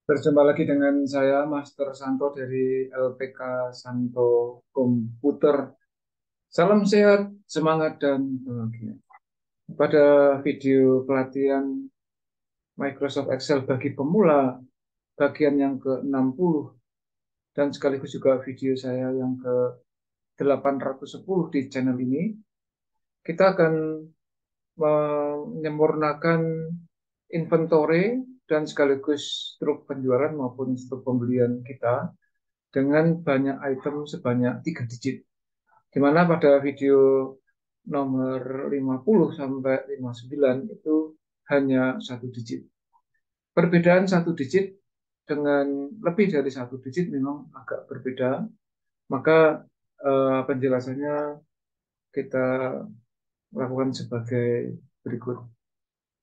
Berjumpa lagi dengan saya, Master Santo dari LPK Santo Komputer. Salam sehat, semangat, dan bahagia. Pada video pelatihan Microsoft Excel bagi pemula, bagian yang ke-60, dan sekaligus juga video saya yang ke-810 di channel ini, kita akan menyempurnakan inventory dan sekaligus struk penjualan maupun struk pembelian kita dengan banyak item sebanyak 3 digit. Di mana pada video nomor 50 sampai 59 itu hanya 1 digit. Perbedaan 1 digit dengan lebih dari 1 digit memang agak berbeda. Maka penjelasannya kita lakukan sebagai berikut.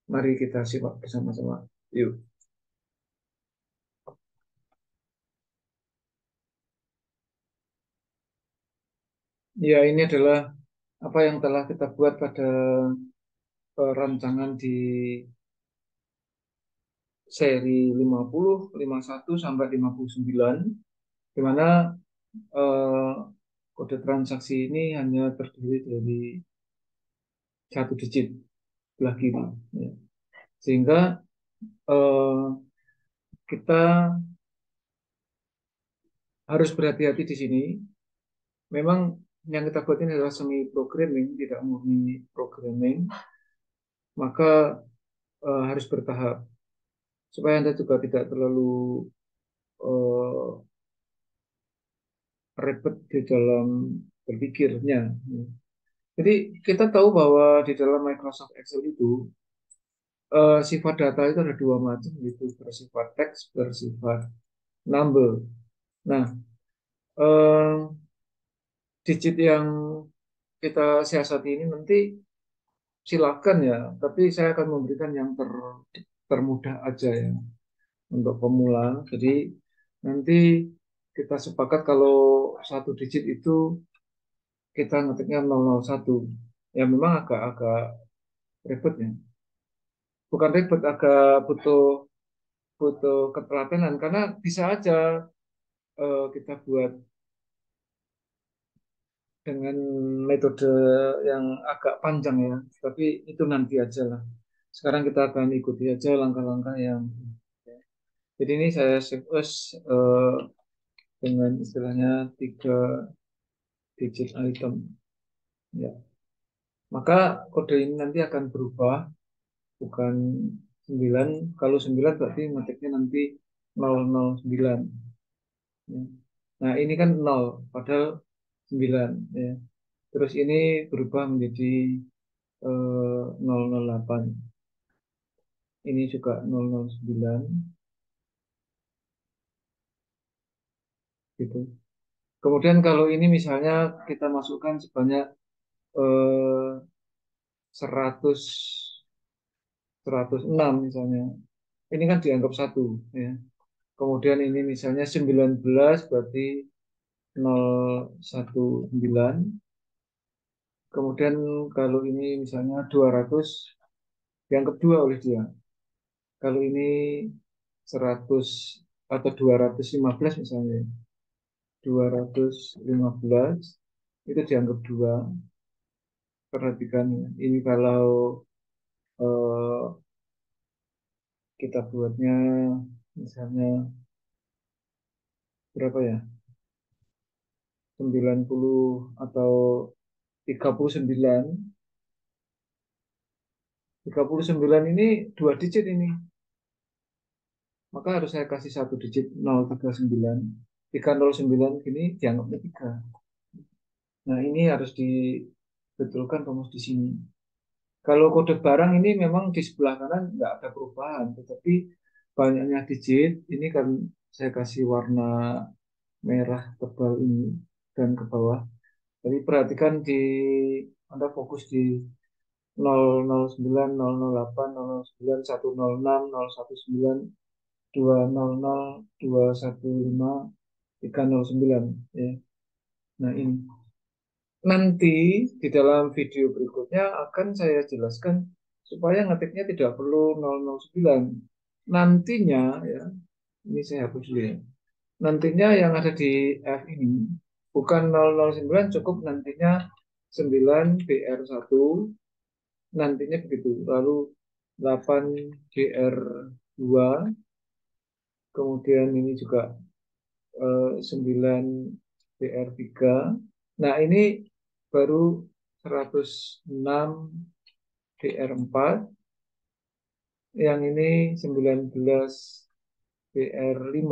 Mari kita simak bersama-sama. Yuk. Ya, ini adalah apa yang telah kita buat pada rancangan di seri 50, 51 sampai 59, di mana eh, kode transaksi ini hanya terdiri dari 1 digit sebelah kiri. Ya. Sehingga eh, kita harus berhati-hati di sini. Memang yang kita buat ini adalah semi programming, tidak murni programming, maka harus bertahap supaya Anda juga tidak terlalu eh, repot di dalam berpikirnya. Jadi kita tahu bahwa di dalam Microsoft Excel itu sifat data itu ada dua macam, yaitu bersifat teks, bersifat number. Nah, eh, digit yang kita siasati ini nanti silakan ya, tapi saya akan memberikan yang termudah aja ya untuk pemula. Jadi nanti kita sepakat kalau 1 digit itu kita ngetiknya 001. Ya memang agak-agak ribet ya. Bukan ribet, agak butuh butuh ketelatenan karena bisa aja kita buat dengan metode yang agak panjang ya, tapi itu nanti aja lah. Sekarang kita akan ikuti aja langkah-langkah yang. Jadi ini saya save as dengan istilahnya 3 digit item. Ya, maka kode ini nanti akan berubah, bukan 9. Kalau 9 berarti ngetiknya nanti 009. Ya. Nah ini kan 0, padahal 9. Ya. Terus ini berubah menjadi 008. Ini juga 009 gitu. Kemudian kalau ini misalnya kita masukkan sebanyak eh, 100 106 misalnya. Ini kan dianggap satu ya. Kemudian ini misalnya 19 berarti 019. Kemudian kalau ini misalnya 200 dianggap dua oleh dia. Kalau ini 100 atau 215 misalnya. 215 itu dianggap dua. Perhatikan ini kalau eh, kita buatnya misalnya berapa ya? 90 atau 39. 39 ini 2 digit ini. Maka harus saya kasih 1 digit 039. 309 ini dianggapnya 3. Nah, ini harus dibetulkan rumus di sini. Kalau kode barang ini memang di sebelah kanan nggak ada perubahan, tetapi banyaknya digit ini kan saya kasih warna merah tebal ini dan ke bawah. Jadi perhatikan Anda fokus di 009, 008, 009, 106, 019, 200, 215, 309 ya. Nah, ini nanti di dalam video berikutnya akan saya jelaskan supaya ngetiknya tidak perlu 009. Nantinya ya, Ini saya hapus dulu ya. Nantinya yang ada di F ini bukan 009, cukup nantinya 9 BR1, nantinya begitu. Lalu 8 BR2, kemudian ini juga 9 BR3. Nah, ini baru 106 BR4, yang ini 19 BR5,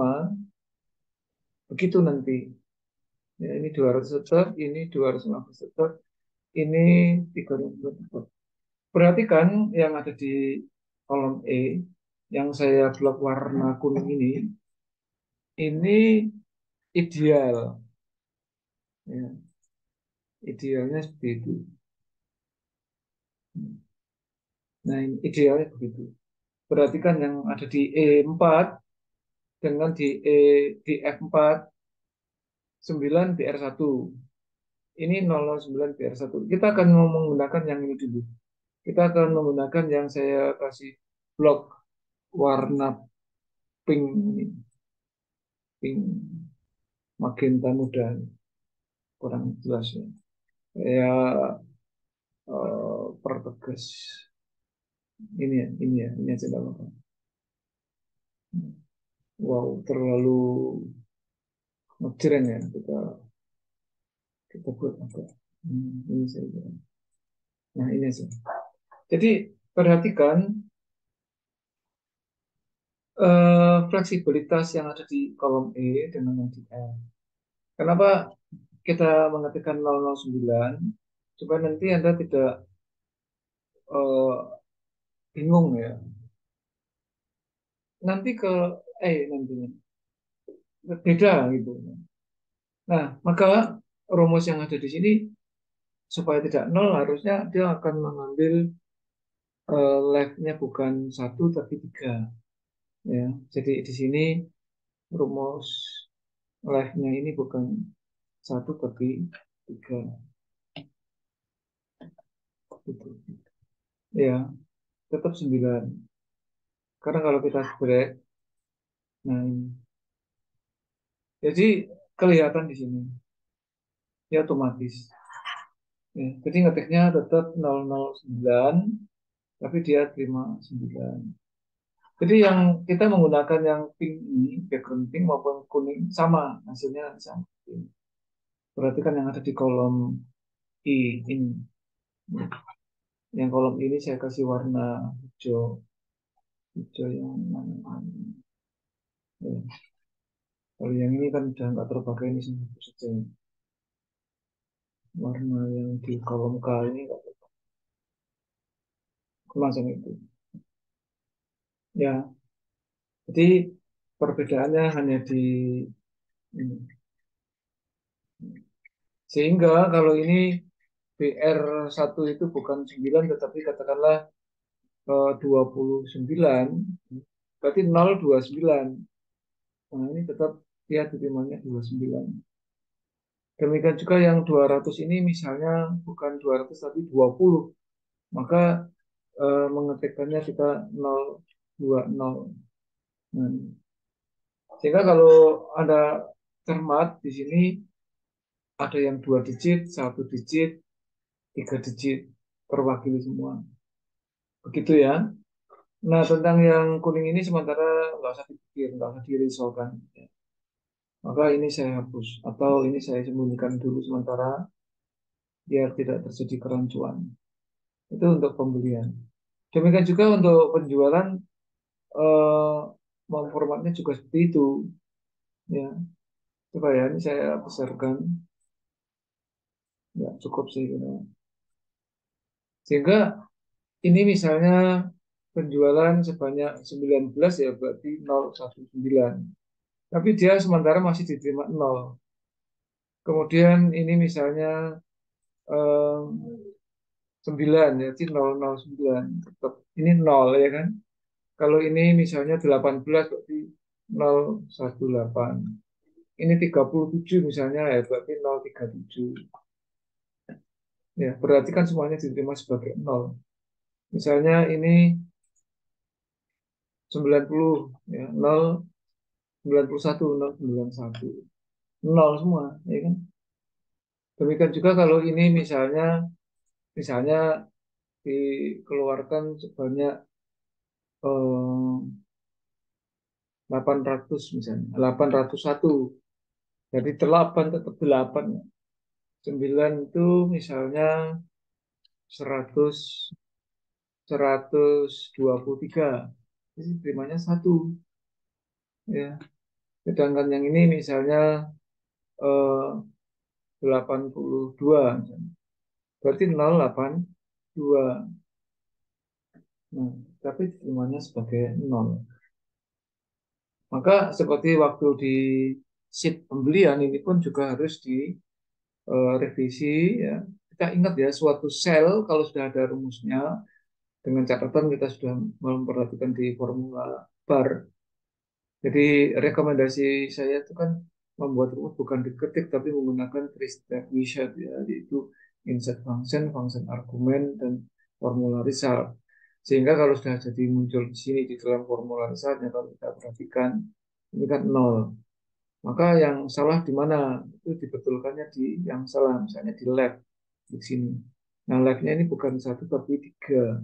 begitu nanti. Ya, ini 200 tetap, ini 250 tetap, ini 3.000 tetap. Perhatikan yang ada di kolom E, yang saya blok warna kuning ini ideal. Ya, idealnya seperti itu. Nah, ini idealnya begitu. Perhatikan yang ada di E4 dengan di F4, 9 BR1. Ini 009 BR1. Kita akan menggunakan yang ini dulu. Kita akan menggunakan yang saya kasih blok warna pink ini. Pink magenta muda. Kurang jelas ya. Saya pertegas. Ini aja nggak apa-apa. Wow, terlalu ngejreng ya. Kita buat apa? Ini saja. Nah, ini aja. Jadi perhatikan fleksibilitas yang ada di kolom E dengan yang di F. Kenapa kita mengetikkan 009? Supaya nanti Anda tidak eh, bingung ya. Nanti ke nantinya beda gitu. Nah, maka rumus yang ada di sini supaya tidak nol harusnya dia akan mengambil left-nya bukan satu tapi tiga. Ya, jadi di sini rumus left-nya ini bukan satu tapi tiga. Gitu. Ya, tetap 9. Karena kalau kita break, nah ini. Jadi kelihatan di sini, ya otomatis. Ya, jadi ngetiknya tetap 009, tapi dia terima 9. Jadi yang kita menggunakan yang pink ini, background pink maupun kuning, sama, hasilnya sama. Perhatikan yang ada di kolom I ini. Yang kolom ini saya kasih warna hijau. Hijau yang mana? Ya. Kalau yang ini kan sudah nggak terpakai, ini semua saja. Warna yang di kolom K ini nggak macam itu. Ya, jadi perbedaannya hanya di ini. Sehingga kalau ini BR1 itu bukan 9 tetapi katakanlah 29, berarti 029. Nah, ini tetap dia diterimanya 29. Demikian juga yang 200 ini misalnya bukan 200 tapi 20. Maka mengetikkannya kita 020. Nah, sehingga kalau ada cermat di sini ada yang 2 digit, 1 digit, 3 digit, terwakili semua. Begitu ya. Nah, tentang yang kuning ini sementara nggak usah dipikir, nggak usah dirisaukan. Maka ini saya hapus atau ini saya sembunyikan dulu sementara biar tidak terjadi kerancuan. Itu untuk pembelian. Demikian juga untuk penjualan, eh, formatnya juga seperti itu. Ya, coba ya, ini saya besarkan. Ya, cukup sih. Gitu. Sehingga ini misalnya penjualan sebanyak 19 ya berarti 019. Tapi dia sementara masih diterima 0. Kemudian ini misalnya eh, 9 ya, jadi 009. Tetap ini 0 ya kan. Kalau ini misalnya 18 berarti 018. Ini 37 misalnya ya berarti 037. Ya, berarti kan semuanya diterima sebagai 0. Misalnya ini 90 ya, 0 91, 091. Nol semua, ya kan? Demikian juga kalau ini misalnya dikeluarkan sebanyak 800 misalnya, 801. Jadi 8 tetap 8. 9 itu misalnya 100, 123. Jadi terimanya satu, ya. Sedangkan yang ini misalnya eh, 82 misalnya. Berarti 082. Nah, tapi terimanya sebagai 0. Maka seperti waktu di sheet pembelian ini pun juga harus direvisi, ya. Kita ingat ya, suatu sel kalau sudah ada rumusnya, dengan catatan kita sudah memperhatikan di formula bar. Jadi rekomendasi saya itu kan membuat rumus bukan diketik tapi menggunakan three step wizard, ya, yaitu insert function, function argument, dan formula result. Sehingga kalau sudah jadi muncul di sini di dalam formula resultnya, kalau kita perhatikan ini kan nol. Maka yang salah di mana? Itu dibetulkannya di yang salah, misalnya di left di sini. Nah, left-nya ini bukan satu tapi tiga,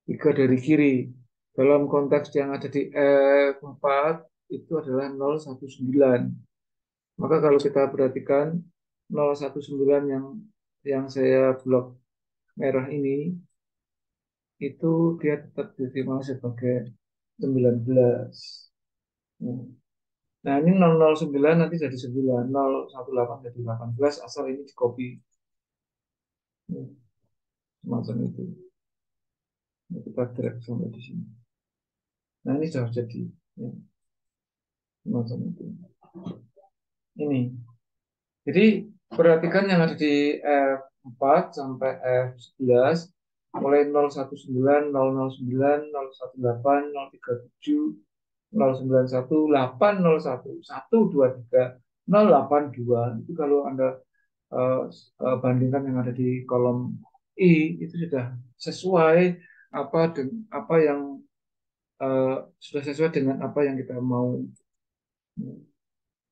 tiga dari kiri. Dalam konteks yang ada di F4 itu adalah 019. Maka kalau kita perhatikan 019 yang saya blok merah ini, itu dia tetap diterima sebagai 19. Nah, ini 009 nanti jadi 9, 018 jadi 18, asal ini di copy. Semacam itu. Ini kita drag sampai di sini. Nah, ini sudah jadi, ya, semacam itu. Ini. Jadi perhatikan yang ada di F4 sampai F11, mulai 019, 009, 018, 037, 091, 801, 123, 082. Itu kalau Anda eh, bandingkan yang ada di kolom I, itu sudah sesuai apa yang sudah sesuai dengan apa yang kita mau.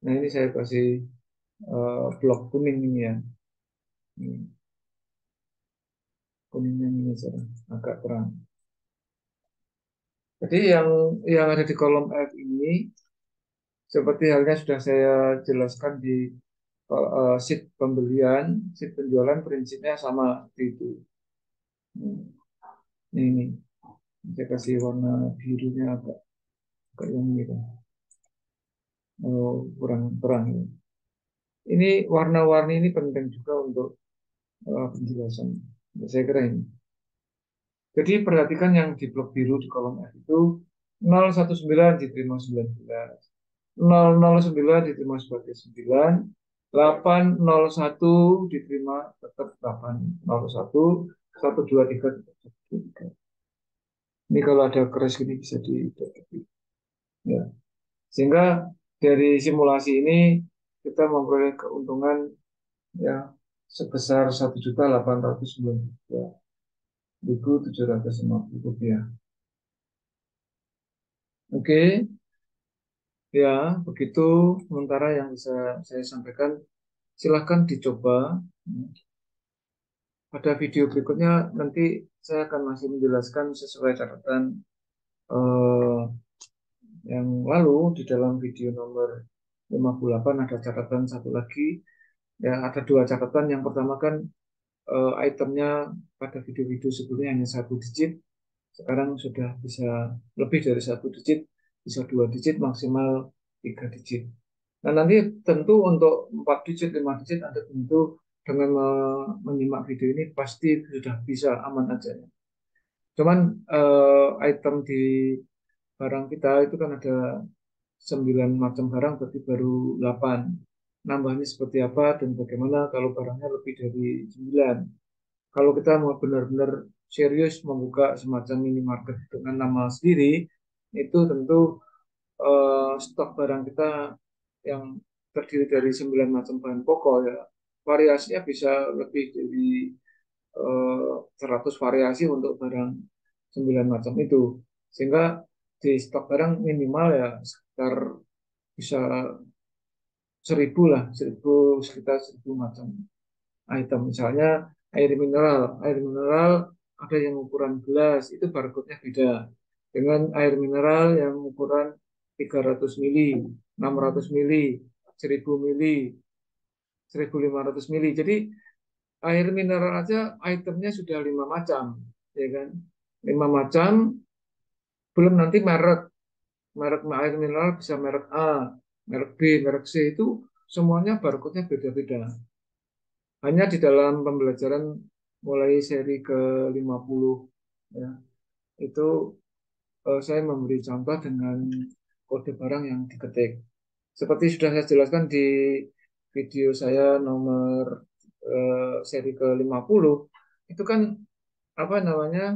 Nah, ini saya kasih blok kuning ini, ya. Ini, kuningnya ini saja, agak terang. Jadi yang ada di kolom F ini seperti halnya sudah saya jelaskan di sheet pembelian, sheet penjualan, prinsipnya sama seperti itu. Ini saya kasih warna birunya agak yang ini, kurang terang, ya. Ini warna-warni ini penting juga untuk penjelasan. Saya kira ini. Jadi perhatikan yang di blok biru di kolom F itu 019 diterima 19, 009 diterima sebagai 9, 801 diterima tetap 801, 123 tetap 123. Ini kalau ada keras ini bisa dideteksi, ya. Sehingga dari simulasi ini kita memperoleh keuntungan, ya, sebesar 1.893.750 rupiah. Oke, ya, begitu sementara yang bisa saya sampaikan. Silahkan dicoba. Pada video berikutnya nanti saya akan masih menjelaskan sesuai catatan eh, yang lalu. Di dalam video nomor 58 ada catatan satu lagi. Ya, ada dua catatan. Yang pertama kan itemnya pada video-video sebelumnya hanya satu digit. Sekarang sudah bisa lebih dari satu digit, bisa dua digit, maksimal tiga digit. Nah, nanti tentu untuk 4 digit, 5 digit, Anda tentu dengan menyimak video ini pasti sudah bisa aman aja, ya. Cuman item di barang kita itu kan ada 9 macam barang, berarti baru 8. Nambahnya seperti apa dan bagaimana kalau barangnya lebih dari 9. Kalau kita mau benar-benar serius membuka semacam minimarket dengan nama sendiri, itu tentu stok barang kita yang terdiri dari 9 macam bahan pokok, ya, variasinya bisa lebih dari 100 variasi untuk barang 9 macam itu. Sehingga di stok barang minimal ya sekitar bisa 1.000 lah, 1.000 sekitar 1.000 macam item. Misalnya air mineral ada yang ukuran gelas, itu barcode-nya beda dengan air mineral yang ukuran 300 mili, 600 mili, 1.000 mili, 1.500 mili. Jadi air mineral aja itemnya sudah 5 macam, ya kan? 5 macam, belum nanti merek. Merek air mineral bisa merek A, merek B, merek C, itu semuanya barcode-nya beda-beda. Hanya di dalam pembelajaran mulai seri ke-50 ya, itu saya memberi contoh dengan kode barang yang diketik. Seperti sudah saya jelaskan di video saya nomor seri ke-50, itu kan apa namanya,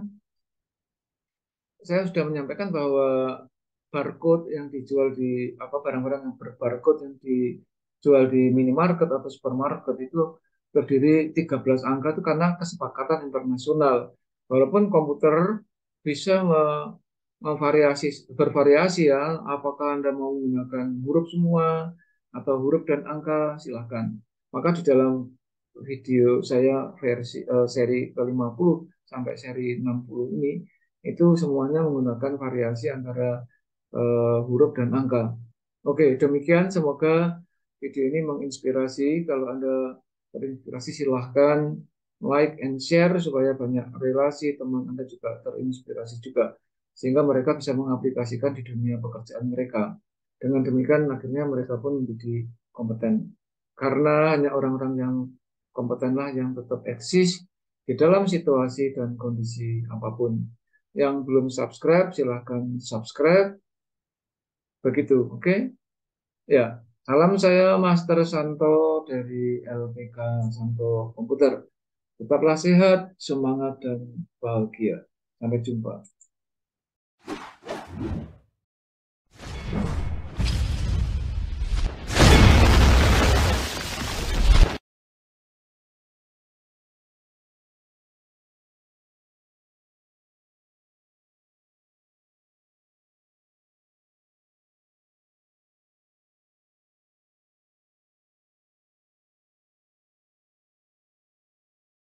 saya sudah menyampaikan bahwa barcode yang dijual di apa, barang-barang yang berbarcode yang dijual di minimarket atau supermarket itu terdiri 13 angka itu karena kesepakatan internasional. Walaupun komputer bisa bervariasi ya, apakah Anda mau menggunakan huruf semua atau huruf dan angka, silahkan. Maka di dalam video saya seri ke-50 sampai seri 60 ini, itu semuanya menggunakan variasi antara huruf dan angka. Oke, demikian. Semoga video ini menginspirasi. Kalau Anda terinspirasi, silahkan like and share supaya banyak relasi teman Anda juga terinspirasi juga. Sehingga mereka bisa mengaplikasikan di dunia pekerjaan mereka. Dengan demikian, akhirnya mereka pun menjadi kompeten. Karena hanya orang-orang yang kompetenlah yang tetap eksis di dalam situasi dan kondisi apapun. Yang belum subscribe, silahkan subscribe. Begitu, oke? Ya, salam, saya Master Santo dari LPK Santo Komputer. Tetaplah sehat, semangat, dan bahagia. Sampai jumpa.